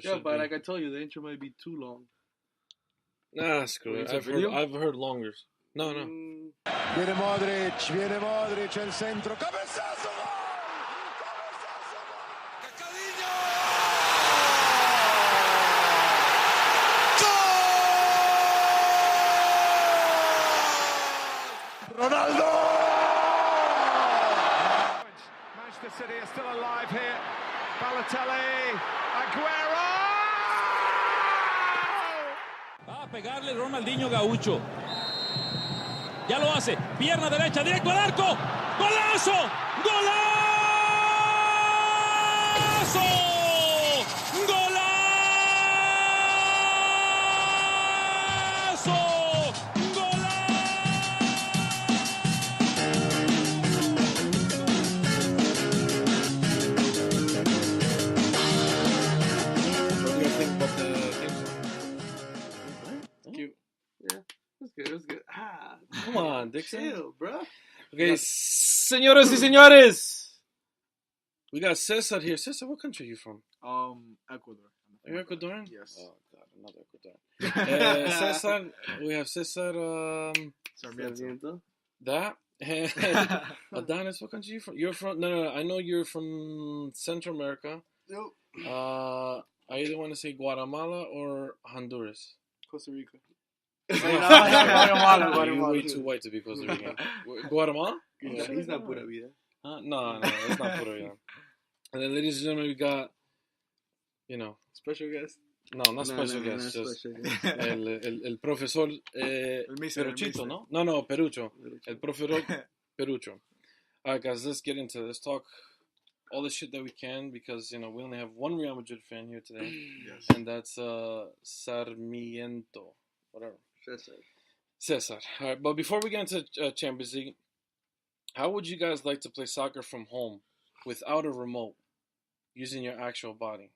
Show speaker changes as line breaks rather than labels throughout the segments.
Yeah, but like I told you, the intro might be too long.
Nah, screw it. I've heard longer. No.
Viene Modric, el centro, cabezazo, gol! Ronaldo! Manchester City are still alive here. Balotelli, Aguero!
Va a pegarle Ronaldinho Gaucho. Ya lo hace. Pierna derecha, directo al arco. ¡Golazo! ¡Golazo! ¡Golazo!
It was good.
Come on, Dixon.
Chill, bro.
Okay, señoras y señores. We got Cesar here. Cesar, what country are you from?
Ecuador.
Are you Ecuadorian?
Yes.
Oh, God, another Ecuadorian. Cesar, we have Cesar.
Sarmiento.
That. Adonis, what country are you from? You're from. No. I know you're from Central America.
Nope.
I either want to say Guatemala or Honduras.
Costa Rica.
Guatemala. You're way too white to be Costa Rican. Guatemala?
Yeah, he's not pura vida.
No, it's not pura vida. And then, ladies and gentlemen, we got,
special guest.
No, not special guest. Just el profesor Peruchito, ¿no? No, Perucho. El profesor Perucho. All right, guys, let's get into it. Let's talk all the shit that we can because, we only have one Real Madrid fan here today.
Yes.
And that's Sarmiento. Whatever. Cesar. All right, but before we get into Champions League, how would you guys like to play soccer from home without a remote, using your actual body?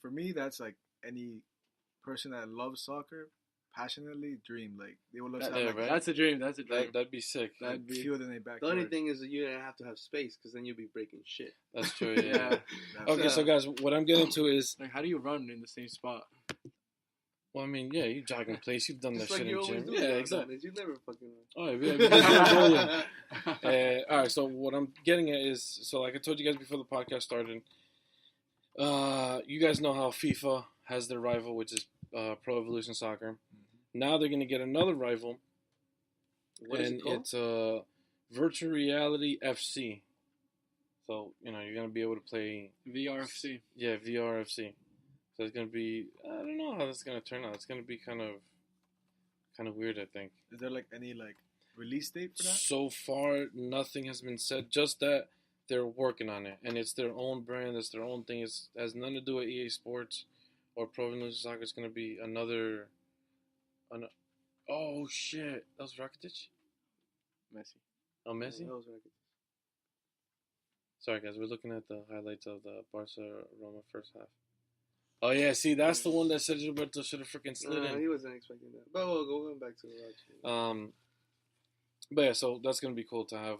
For me, that's like any person that loves soccer passionately dream. Like they would love to have
right?
That's a dream.
That'd be sick.
That'd be field in their backyard.
The only thing is that you don't have to have space because then you'll be breaking shit.
That's true, yeah. Okay, so guys, what I'm getting to is...
Like, how do you run in the same spot?
Well, I mean, yeah, you jog in place. You've done that shit in gym.
Yeah,
exactly.
You never fucking run.
Oh, yeah. All right, so what I'm getting at is, so like I told you guys before the podcast started, you guys know how FIFA has their rival, which is Pro Evolution Soccer. Mm-hmm. Now they're going to get another rival, and it's Virtual Reality FC. So, you're going to be able to play...
VRFC.
Yeah, VRFC. So it's going to be... I don't know how that's going to turn out. It's going to be kind of weird, I think.
Is there, any, release date for that?
So far, nothing has been said. Just that they're working on it. And it's their own brand. It's their own thing. It has nothing to do with EA Sports or Pro Evolution Soccer. It's going to be another... Oh, shit. That was Rakitic?
Messi.
Oh, Messi?
Yeah, that was Rakitic.
Sorry, guys. We're looking at the highlights of the Barca-Roma first half. Oh, yeah. See, that's the one that Sergio Roberto should have freaking slid in.
He wasn't expecting that. But we'll go back to the watch.
But yeah, so that's going to be cool to have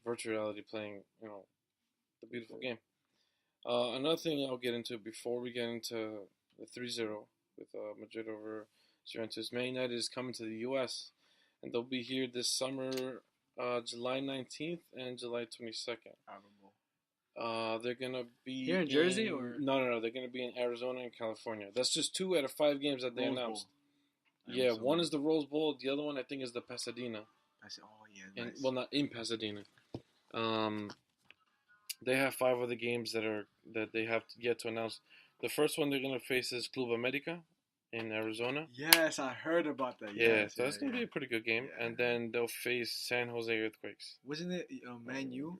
virtual reality playing, the beautiful game. Another thing I'll get into before we get into the 3-0 with Madrid over Juventus. Man United is coming to the U.S. and they'll be here this summer, July 19th and July 22nd. They're going to be...
Here in Jersey? Or
No. They're going to be in Arizona and California. That's just 2 out of 5 games that they announced. Yeah, one is the Rose Bowl. The other one, I think, is the Pasadena.
Oh, yeah, nice.
Well, not in Pasadena. They have 5 other games that they have yet to announce. The first one they're going to face is Club America in Arizona.
Yes, I heard about that.
Yeah, so that's going to be a pretty good game. Yeah. And then they'll face San Jose Earthquakes.
Wasn't it Man U?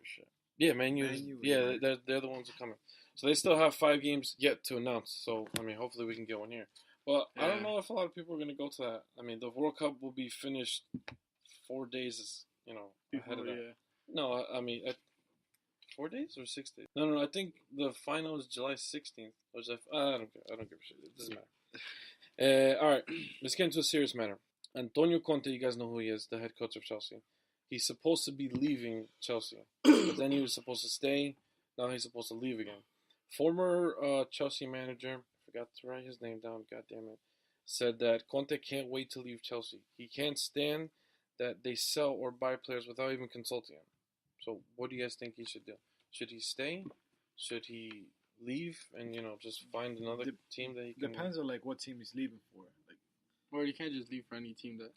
Yeah, Man U. Yeah, they're the ones who are coming. So they still have 5 games yet to announce. So, I mean, hopefully we can get one here. But I don't know if a lot of people are going to go to that. I mean, the World Cup will be finished 4 days, ahead of that. Yeah. No, I mean, 4 days or 6 days? No, I think the final is July 16th. Or is that, I don't care. I don't give a shit. It doesn't matter. All right, let's get into a serious matter. Antonio Conte, you guys know who he is, the head coach of Chelsea. He's supposed to be leaving Chelsea, but then he was supposed to stay. Now he's supposed to leave again. Former Chelsea manager, forgot to write his name down, god damn it, said that Conte can't wait to leave Chelsea. He can't stand that they sell or buy players without even consulting him. So what do you guys think he should do? Should he stay? Should he leave and, just find another team that he can...
Depends on, what team he's leaving for.
Or you can't just leave for any team that...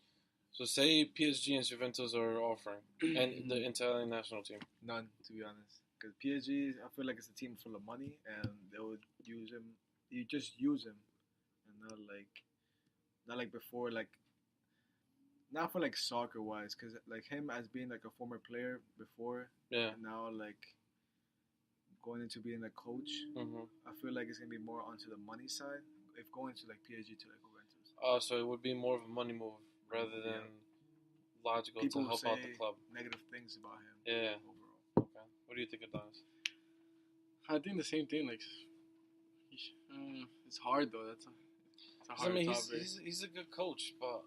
So say PSG and Juventus are offering, and the Italian national team.
None, to be honest. Because PSG, I feel like it's a team full of money, and they would use him. You just use him, and not like before, not for soccer wise, because him as being a former player before,
yeah.
And now going into being a coach, I feel like it's gonna be more onto the money side. If going to PSG to Juventus.
Oh, so it would be more of a money move rather than logical
People
to help out the club.
Negative things about him.
Yeah.
Overall.
Okay. What do you think of that?
I think the same thing. It's hard though. It's a hard topic.
He's a good coach, but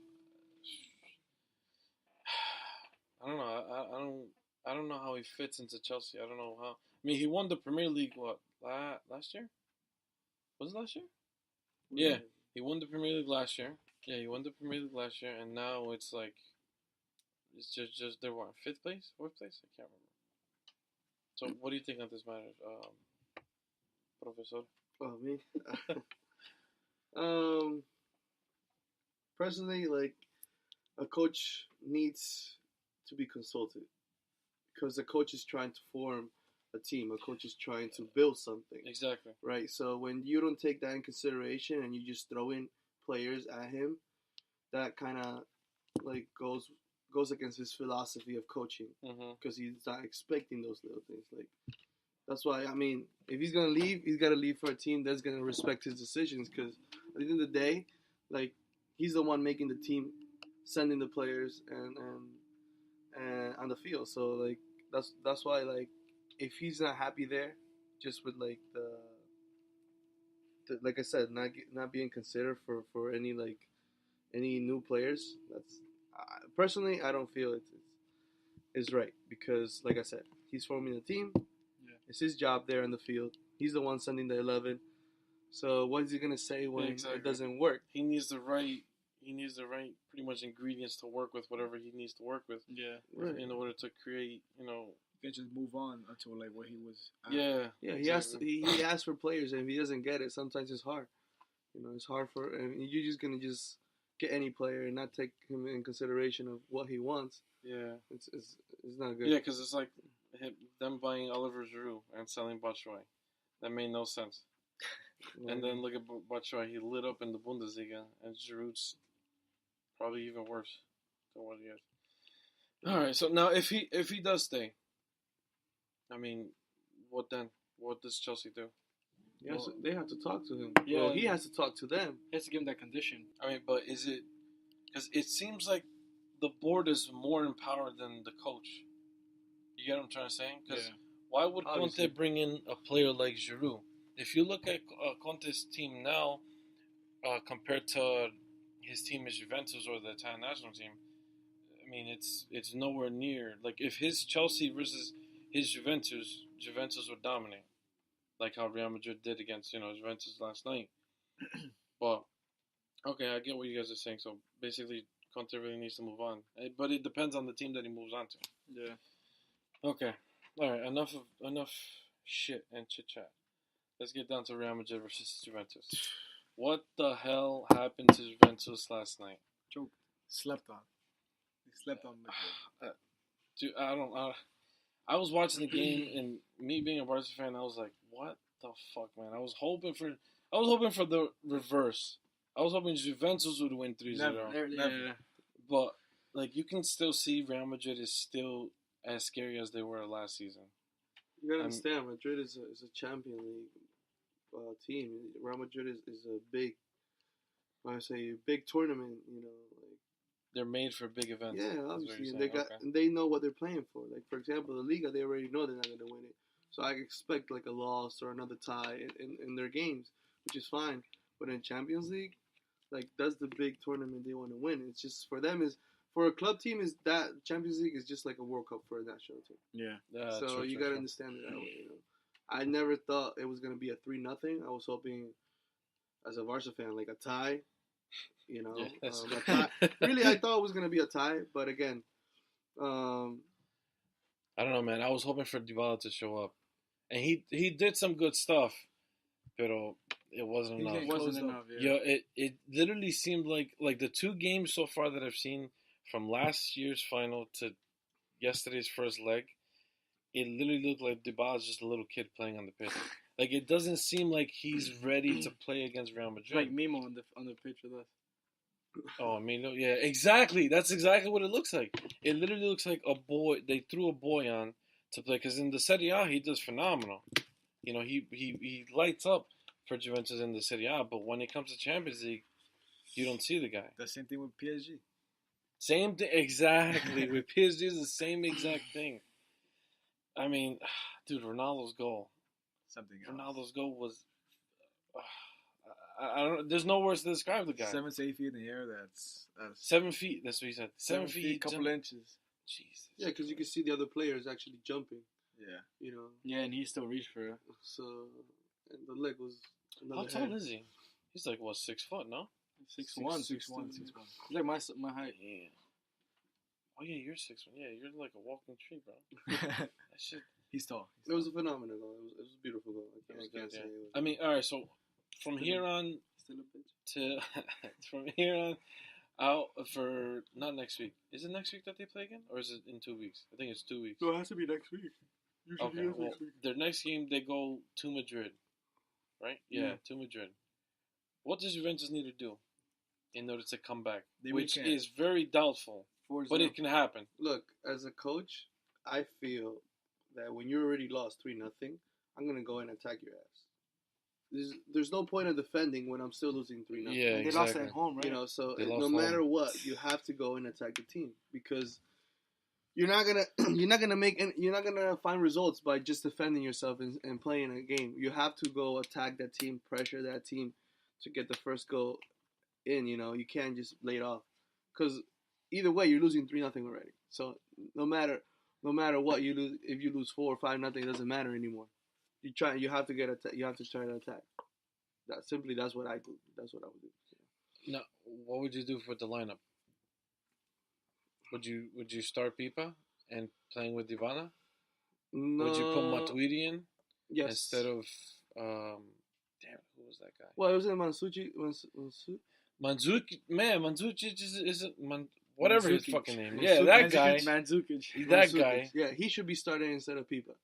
I don't know. I don't know how he fits into Chelsea. I don't know how. I mean, he won the Premier League last year? Was it last year? Yeah, he won the Premier League last year. Yeah, he won the Premier League last year, and now it's it's just they're what, 5th place, 4th place? I can't remember. So, what do you think on this matter, Professor?
Oh, me? Personally, a coach needs to be consulted because the coach is trying to form a team. A coach is trying to build something.
Exactly.
Right? So when you don't take that in consideration and you just throw in players at him, that kind of goes against his philosophy of coaching because he's not expecting those little things. That's why, I mean, if he's going to leave, he's got to leave for a team that's going to respect his decisions because at the end of the day, he's the one making the team, sending the players and on the field. So, that's why, if he's not happy there, just with, like I said, not being considered for any new players, that's personally, I don't feel it's right because, like I said, he's forming a team. It's his job there in the field. He's the one sending the 11. So what is he gonna say when it doesn't work?
He needs the right pretty much ingredients to work with whatever he needs to work with.
Yeah.
Right.
In order to create,
You can just move on until what he was.
Yeah.
Yeah. Exactly. He asks for players, and if he doesn't get it, sometimes it's hard. It's hard and you're just gonna just get any player and not take him in consideration of what he wants.
Yeah.
It's not good.
Yeah, because it's like them buying Oliver Giroud and selling Batshuayi. That made no sense. And then look at Batshuayi. He lit up in the Bundesliga, and Giroud's probably even worse than what he is. All right, so now if he does stay, I mean, what then? What does Chelsea do?
They have to talk to him.
Yeah.
Well, he has to talk to them.
He has to give him that condition.
I mean, but is it... Because it seems like the board is more empowered than the coach. You get what I'm trying to say? Because why would Conte bring in a player like Giroud? If you look at Conte's team now, compared to his team at Juventus or the Italian national team, I mean, it's nowhere near. If his Chelsea versus his Juventus would dominate. Like how Real Madrid did against, Juventus last night. But, okay, I get what you guys are saying. So, basically, Conte really needs to move on. But it depends on the team that he moves on to.
Yeah.
Okay. All right, enough shit and chit-chat. Let's get down to Real Madrid versus Juventus. What the hell happened to Juventus last night?
Joke. Slept on. He slept on Madrid.
Dude, I was watching the game, and me being a Barca fan, I was like, "What the fuck, man?" I was hoping for the reverse. I was hoping Juventus would win 3-0.
Never.
But you can still see Real Madrid is still as scary as they were last season.
You gotta understand, Madrid is a Champion League team. Real Madrid is a big, big tournament.
They're made for big events.
Yeah, obviously, and they know what they're playing for. For example, the Liga, they already know they're not gonna win it. So I expect a loss or another tie in their games, which is fine. But in Champions League, that's the big tournament they want to win. It's just for them for a club team is that Champions League is just like a World Cup for a national team.
Yeah.
So you gotta understand it that way. I never thought it was gonna be a 3-0. I was hoping, as a Barca fan, like a tie. You know, a tie. Really, I thought it was gonna be a tie, but again,
I don't know, man. I was hoping for Dybala to show up, and he did some good stuff, but it wasn't enough.
It wasn't enough.
Yeah, it literally seemed like the 2 games so far that I've seen from last year's final to yesterday's first leg, it literally looked like Dybala's just a little kid playing on the pitch. Like, it doesn't seem like he's ready to play against Real Madrid.
Like Mimo on the pitch with us.
Oh, I mean, no, yeah, exactly. That's exactly what it looks like. It literally looks like a boy. They threw a boy on to play, because in the Serie A he does phenomenal. You know, he lights up for Juventus in the Serie A, but when it comes to Champions League, you don't see the guy.
The same thing with PSG.
Same thing, exactly. With PSG, is the same exact thing. I mean, dude, Ronaldo's goal.
Something else.
Ronaldo's goal was. I don't. There's no words to describe the guy.
7 to 8 feet in the air. That's
7 feet. That's what he said.
7 feet, couple inches.
Jesus.
yeah, because you can see the other players actually jumping.
Yeah.
You know,
Yeah, and he still reached for it.
so and the leg was.
How tall is he? He's like, what, 6 foot? No.
6'1", 6'1". He's like my height.
Yeah. Oh yeah, you're 6'1". Yeah, you're like a walking tree, bro. That shit.
He's tall.
It was a phenomenal goal. It was a beautiful goal. I can't say it was.
I mean, all right. So from here on
Still a bitch.
to from here on out for not next week. Is it next week that they play again, or is it in 2 weeks? I think it's 2 weeks.
No, it has to be next week. Usually
Okay. Well, their next game they go to Madrid, right? Yeah, to Madrid. What does Juventus need to do in order to come back? Which is very doubtful, but it can happen.
Look, as a coach, I feel that when you already lost 3-0, I'm gonna go and attack your ass. There's no point of defending when I'm still losing 3-0.
Yeah,
they
exactly.
lost at home, right?
You know, so
They
no
lost
matter
home.
what, you have to go and attack the team, because you're not gonna find results by just defending yourself and playing a game. You have to go attack that team, pressure that team to get the first goal in. You know, you can't just lay it off, because either way you're losing 3-0 already. So no matter what you lose, if you lose 4 or 5-0, it doesn't matter anymore. You have to try to attack. That's what I do. That's what I would do.
Now, what would you do for the lineup? Would you start Pipa and playing with Dybala?
No.
Would you put Matuidi in
Yes.
instead of damn, who was that guy?
Well, it was Mandzukic.
Mandzukic isn't whatever his
Mandzukic.
fucking name. Yeah, that guy.
Mandzukic.
That guy.
Yeah, he should be starting instead of Pipa.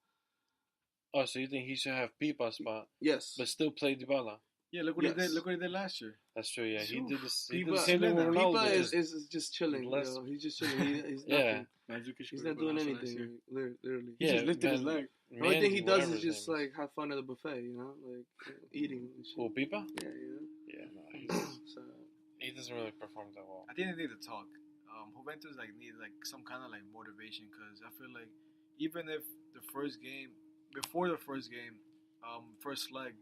Oh, so you think he should have Pipa spot,
Yes.
but still play Dybala?
Yeah, look what he
Yes.
did. Look what he did last year.
That's true. Yeah, he did this. He did
Pipa,
the same thing with Ronaldo.
Pipa
did.
is just chilling. You
Less-
know? He's just chilling. He's
Yeah.
nothing.
Mandzukic
He's not doing anything. Literally.
He just lifted his leg.
The only thing he does
whatever
is
his
just
name
like have fun at the buffet. You know, like eating and shit.
Who, Pipa?
Yeah, you
Yeah, no,
know. So
he doesn't really perform that well.
I think they need to talk. Juventus need some kind of motivation, because I feel like even if before the first game, first leg,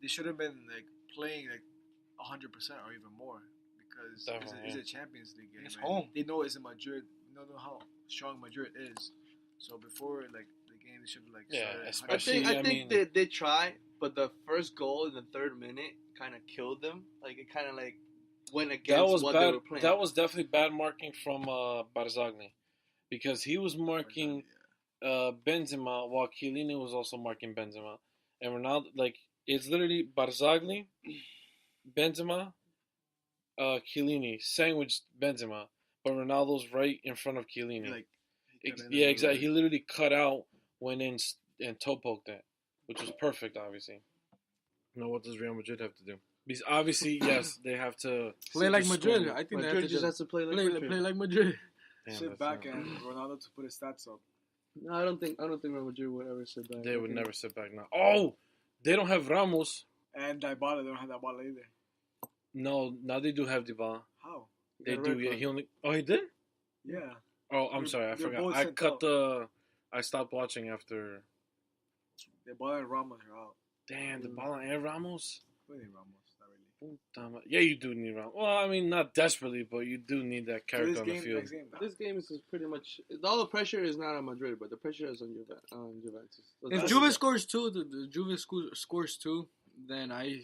they should have been playing 100% or even more, because it's a Champions League game.
It's
and
home.
They know it's in Madrid. They know how strong Madrid is. So before the game, they should have
especially-
I think they try, but the first goal in the 3rd minute kind of killed them. Like it kind of went against
That was
what
bad.
they were playing.
That was definitely bad marking from Barzagli, because he was marking Benzema while Chiellini was also marking Benzema, and Ronaldo it's literally Barzagli, Benzema, Chiellini sandwiched Benzema, but Ronaldo's right in front of Chiellini. Yeah, exactly. He literally cut out, went in and toe poked it, which was perfect, obviously. Now, what does Real Madrid have to do? Because obviously, yes, they have to
Play like Madrid.
score.
I think they
Madrid
have to
just has to play like
play
Madrid.
like Madrid.
Damn,
sit
that's
back
not-
and Ronaldo to put his stats up.
No, I don't think Real Madrid would ever sit back.
They would never sit back now. Oh, they don't have Ramos.
And Dybala, they don't have Dybala either.
No, now they do have Dybala.
How?
They
got a
do.
red
Yeah,
card.
he only. Oh, he did.
Yeah.
Oh, I'm
They're-
sorry. I
they're
forgot.
both
I
sent
cut
out.
the. I stopped watching after.
Dybala and Ramos are out.
Damn, Dybala and Ramos.
Really Ramos, not really.
Yeah, you do need Ramos. Well, I mean, not desperately, but you do need that
For
character
this
on the
game,
field.
next game.
This game is pretty much all the pressure is not on Madrid, but the pressure is on Juventus. So
If
that's-
Juve scores two, the Juve scores two, then I